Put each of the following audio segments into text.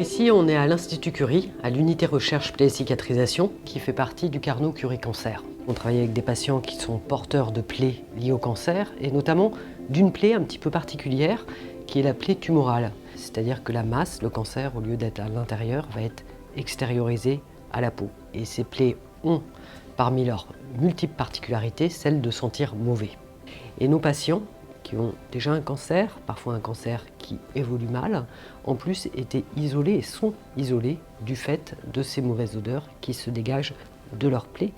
Ici, on est à l'Institut Curie, à l'unité recherche plaie et cicatrisation, qui fait partie du Carnot Curie Cancer. On travaille avec des patients qui sont porteurs de plaies liées au cancer, et notamment d'une plaie un petit peu particulière, qui est la plaie tumorale. C'est-à-dire que la masse, le cancer, au lieu d'être à l'intérieur, va être extériorisée à la peau. Et ces plaies ont, parmi leurs multiples particularités, celle de sentir mauvais. Et nos patients, qui ont déjà un cancer, parfois un cancer qui évolue mal, en plus étaient isolés et sont isolés du fait de ces mauvaises odeurs qui se dégagent de leurs plaies.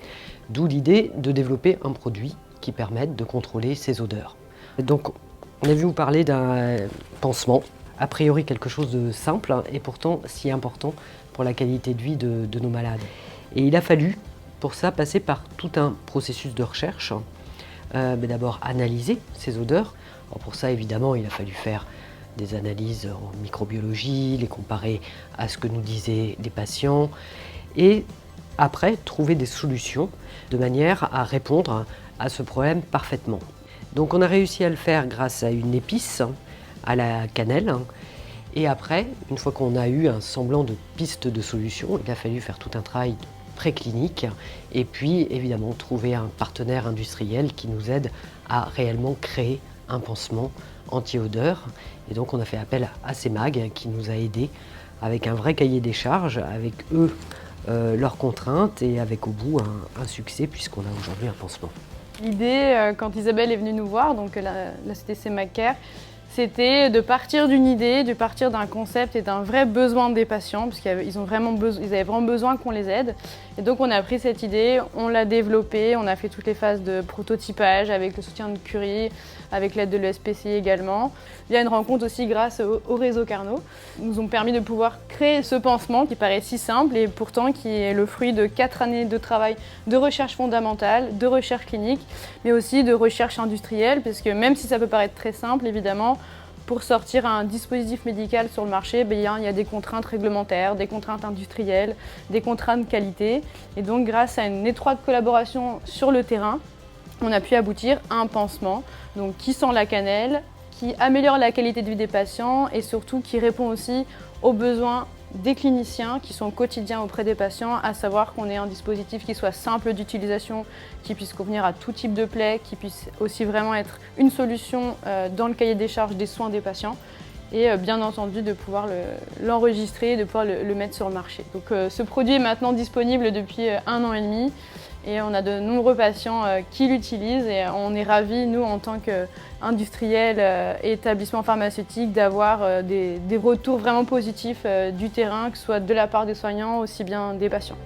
D'où l'idée de développer un produit qui permette de contrôler ces odeurs. Donc on a vu vous parler d'un pansement, a priori quelque chose de simple et pourtant si important pour la qualité de vie de nos malades. Et il a fallu pour ça passer par tout un processus de recherche. Mais d'abord analyser ces odeurs. Alors pour ça, évidemment, il a fallu faire des analyses en microbiologie, les comparer à ce que nous disaient les patients, et après trouver des solutions de manière à répondre à ce problème parfaitement. Donc on a réussi à le faire grâce à une épice, à la cannelle, et après, une fois qu'on a eu un semblant de piste de solution, il a fallu faire tout un travail préclinique et puis évidemment trouver un partenaire industriel qui nous aide à réellement créer un pansement anti-odeur. Et donc on a fait appel à CEMAG qui nous a aidés avec un vrai cahier des charges, avec eux leurs contraintes et avec au bout un succès puisqu'on a aujourd'hui un pansement. L'idée, quand Isabelle est venue nous voir, donc la société CEMAG Care, c'était de partir d'une idée, de partir d'un concept et d'un vrai besoin des patients, parce qu'ils avaient vraiment besoin qu'on les aide. Et donc on a pris cette idée, on l'a développée, on a fait toutes les phases de prototypage avec le soutien de Curie, avec l'aide de l'ESPCI également. Il y a une rencontre aussi grâce au réseau Carnot. Ils nous ont permis de pouvoir créer ce pansement qui paraît si simple et pourtant qui est le fruit de 4 années de travail de recherche fondamentale, de recherche clinique, mais aussi de recherche industrielle, parce que même si ça peut paraître très simple, évidemment, pour sortir un dispositif médical sur le marché, il y a des contraintes réglementaires, des contraintes industrielles, des contraintes qualité. Et donc grâce à une étroite collaboration sur le terrain, on a pu aboutir à un pansement donc, qui sent la cannelle, qui améliore la qualité de vie des patients et surtout qui répond aussi aux besoins des cliniciens qui sont au quotidien auprès des patients, à savoir qu'on ait un dispositif qui soit simple d'utilisation, qui puisse convenir à tout type de plaie, qui puisse aussi vraiment être une solution dans le cahier des charges des soins des patients et bien entendu de pouvoir l'enregistrer, de pouvoir le mettre sur le marché. Donc ce produit est maintenant disponible depuis 1 an et demi et on a de nombreux patients qui l'utilisent et on est ravis, nous, en tant qu'industriels et établissements pharmaceutiques, d'avoir des retours vraiment positifs du terrain, que ce soit de la part des soignants, aussi bien des patients.